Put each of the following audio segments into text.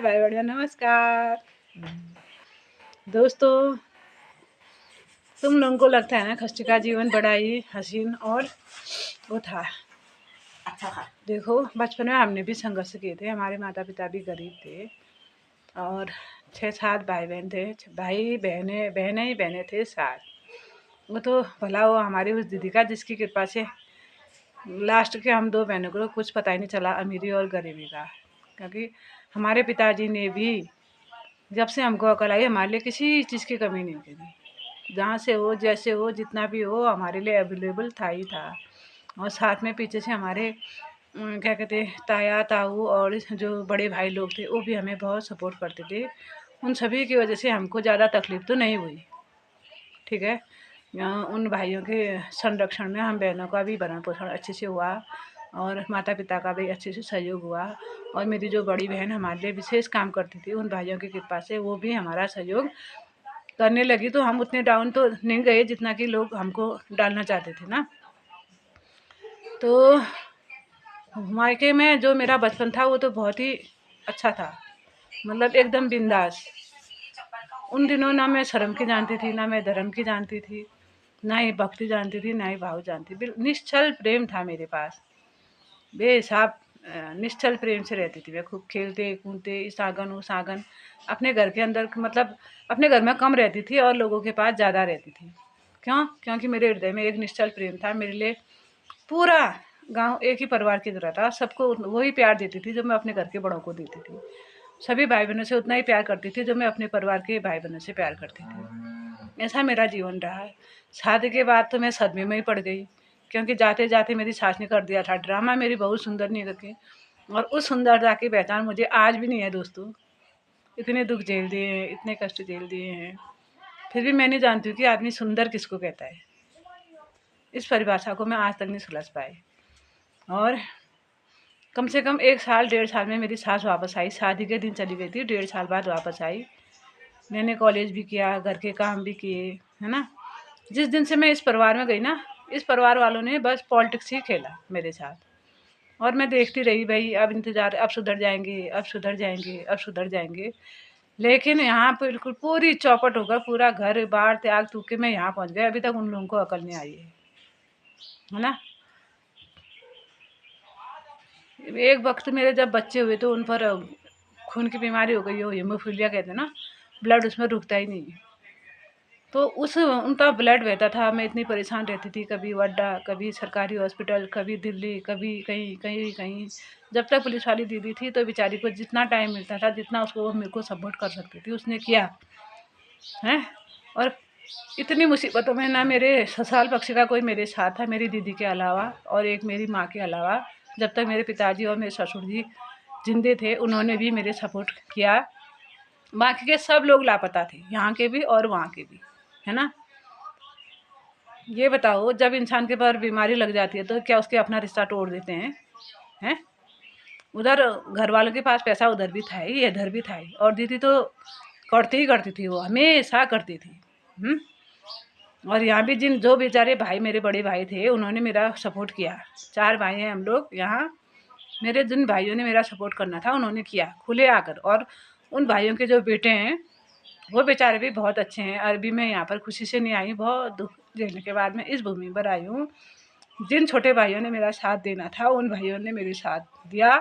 भाई बढ़िया नमस्कार दोस्तों। तुम लोगों को लगता है ना खस्ती का जीवन बड़ा ही हसीन और वो था, अच्छा था। देखो बचपन में हमने भी संघर्ष किए थे, हमारे माता पिता भी गरीब थे और 6-7 भाई बहन थे। भाई बहनें ही बहनें थे 7। वो तो भला वो हमारी उस दीदी का जिसकी कृपा से लास्ट के हम 2 बहनों को कुछ पता ही नहीं चला अमीरी और गरीबी का, क्योंकि हमारे पिताजी ने भी जब से हमको अकल आई हमारे लिए किसी चीज़ की कमी नहीं करी। जहाँ से हो जैसे हो जितना भी हो हमारे लिए अवेलेबल था ही था। और साथ में पीछे से हमारे क्या कहते हैं ताया ताऊ और जो बड़े भाई लोग थे वो भी हमें बहुत सपोर्ट करते थे। उन सभी की वजह से हमको ज़्यादा तकलीफ़ तो नहीं हुई, ठीक है। उन भाइयों के संरक्षण में हम बहनों का भी भरण पोषण अच्छे से हुआ और माता पिता का भी अच्छे से सहयोग हुआ। और मेरी जो बड़ी बहन हमारे लिए विशेष काम करती थी, उन भाइयों की कृपा से वो भी हमारा सहयोग करने लगी। तो हम उतने डाउन तो नहीं गए जितना कि लोग हमको डालना चाहते थे ना। तो मायके में जो मेरा बचपन था वो तो बहुत ही अच्छा था, मतलब एकदम बिंदास। उन दिनों ना मैं शर्म की जानती थी, ना मैं धर्म की जानती थी, ना ही भक्ति जानती थी, ना ही भाव जानती थी। निश्चल प्रेम था मेरे पास, बेहिसाब निश्चल प्रेम से रहती थी मैं। खूब खेलते कूदते इस आंगन उस आंगन, अपने घर के अंदर मतलब अपने घर में कम रहती थी और लोगों के पास ज़्यादा रहती थी। क्यों? क्योंकि मेरे हृदय में एक निश्चल प्रेम था। मेरे लिए पूरा गांव एक ही परिवार की तरह था, सबको वही प्यार देती थी जो मैं अपने घर के बड़ों को देती थी। सभी भाई बहनों से उतना ही प्यार करती थी जो मैं अपने परिवार के भाई बहनों से प्यार करती थी। ऐसा मेरा जीवन रहा है। शादी के बाद तो मैं सदमे में ही पड़ गई, क्योंकि जाते जाते मेरी सास ने कर दिया था ड्रामा मेरी बहू सुंदर नहीं करके। और उस सुंदरता की पहचान मुझे आज भी नहीं है दोस्तों। इतने दुख झेल दिए हैं, इतने कष्ट झेल दिए हैं, फिर भी मैं नहीं जानती हूँ कि आदमी सुंदर किसको कहता है। इस परिभाषा को मैं आज तक नहीं सुलझ पाई। और कम से कम 1 साल 1.5 साल में मेरी सास वापस आई। शादी के दिन चली गई थी, 1.5 साल बाद वापस आई। मैंने कॉलेज भी किया, घर के काम भी किए, है ना। जिस दिन से मैं इस परिवार में गई ना, इस परिवार वालों ने बस पॉलिटिक्स ही खेला मेरे साथ। और मैं देखती रही भाई, अब इंतज़ार, अब सुधर जाएंगे, अब सुधर जाएंगे, अब सुधर जाएंगे। लेकिन यहाँ बिल्कुल पूरी चौपट होकर पूरा घर बार त्याग तूग के मैं यहाँ पहुँच गई। अभी तक उन लोगों को अकल नहीं आई है ना। एक वक्त मेरे जब बच्चे हुए तो उन पर खून की बीमारी हो गई हो, हीमोफीलिया कहते हैं ना, ब्लड उसमें रुकता ही नहीं है। तो उस उनका ब्लड बहता था, मैं इतनी परेशान रहती थी, कभी वड्डा, कभी सरकारी हॉस्पिटल, कभी दिल्ली, कभी कहीं कहीं कहीं। जब तक पुलिस वाली दीदी थी तो बेचारी को जितना टाइम मिलता था, जितना उसको वो मेरे को सपोर्ट कर सकती थी उसने किया है। और इतनी मुसीबतों में ना मेरे ससुराल पक्ष का कोई मेरे साथ था, मेरी दीदी के अलावा और एक मेरी माँ के अलावा। जब तक मेरे पिताजी और मेरे ससुर जी जिंदे थे उन्होंने भी मेरे सपोर्ट किया। बाकी के सब लोग लापता थे, यहाँ के भी और वहाँ के भी, है ना। ये बताओ जब इंसान के पर बीमारी लग जाती है तो क्या उसके अपना रिश्ता तोड़ देते हैं? उधर घर वालों के पास पैसा उधर भी था ही, इधर भी था ही। और दीदी तो करती ही करती थी, वो हमेशा करती थी। और यहाँ भी जिन जो बेचारे भाई मेरे बड़े भाई थे उन्होंने मेरा सपोर्ट किया। 4 भाई हैं हम लोग यहाँ। मेरे जिन भाइयों ने मेरा सपोर्ट करना था उन्होंने किया खुले आकर। और उन भाइयों के जो बेटे हैं वो बेचारे भी बहुत अच्छे हैं। अभी मैं यहाँ पर खुशी से नहीं आई, बहुत दुख झेलने के बाद मैं इस भूमि पर आई हूँ। जिन छोटे भाइयों ने मेरा साथ देना था उन भाइयों ने मेरे साथ दिया,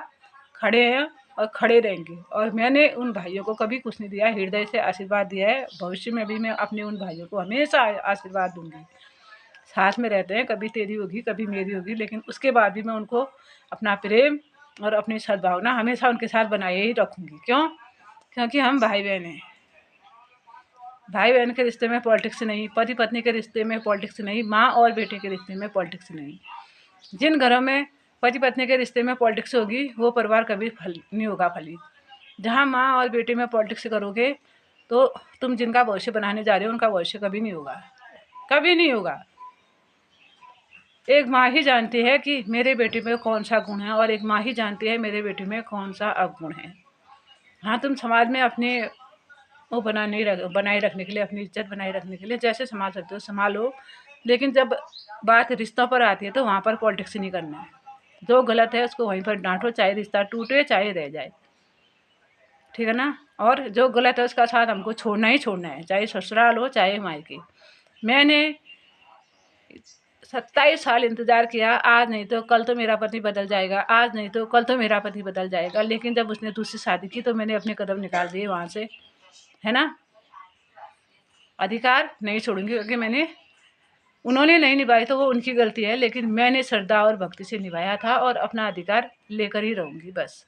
खड़े हैं और खड़े रहेंगे। और मैंने उन भाइयों को कभी कुछ नहीं दिया, हृदय से आशीर्वाद दिया है। भविष्य में भी मैं अपने उन भाइयों को हमेशा आशीर्वाद दूंगी। साथ में रहते हैं, कभी तेरी होगी कभी मेरी होगी, लेकिन उसके बाद भी मैं उनको अपना प्रेम और अपनी सद्भावना हमेशा उनके साथ बनाए ही रखूँगी। क्यों? क्योंकि हम भाई बहन हैं। भाई बहन के रिश्ते में पॉलिटिक्स नहीं, पति पत्नी के रिश्ते में पॉलिटिक्स नहीं, माँ और बेटे के रिश्ते में पॉलिटिक्स नहीं। जिन घरों में पति पत्नी के रिश्ते में पॉलिटिक्स होगी वो परिवार कभी फल नहीं होगा फलित। जहाँ माँ और बेटे में पॉलिटिक्स करोगे तो तुम जिनका भविष्य बनाने जा रहे हो उनका भविष्य कभी नहीं होगा, कभी नहीं होगा। एक माँ ही जानती है कि मेरे बेटे में कौन सा गुण है और एक माँ ही जानती है मेरे बेटे में कौन सा अवगुण है। हाँ, तुम समाज में अपने वो बनाए रखने के लिए, अपनी इज्जत बनाए रखने के लिए जैसे संभाल सकते हो संभालो, लेकिन जब बात रिश्तों पर आती है तो वहाँ पर पॉलिटिक्स नहीं करना है। जो गलत है उसको वहीं पर डांटो, चाहे रिश्ता टूटे चाहे रह जाए, ठीक है ना। और जो गलत है उसका साथ हमको छोड़ना ही छोड़ना है, चाहे ससुराल हो चाहे मायके। मैंने 27 साल इंतज़ार किया, आज नहीं तो कल तो मेरा पति बदल जाएगा, आज नहीं तो कल तो मेरा पति बदल जाएगा। लेकिन जब उसने दूसरी शादी की तो मैंने अपने कदम निकाल दिए वहाँ से, है ना। अधिकार नहीं छोड़ूंगी, क्योंकि मैंने उन्होंने नहीं निभाई तो वो उनकी गलती है, लेकिन मैंने श्रद्धा और भक्ति से निभाया था और अपना अधिकार लेकर ही रहूँगी बस।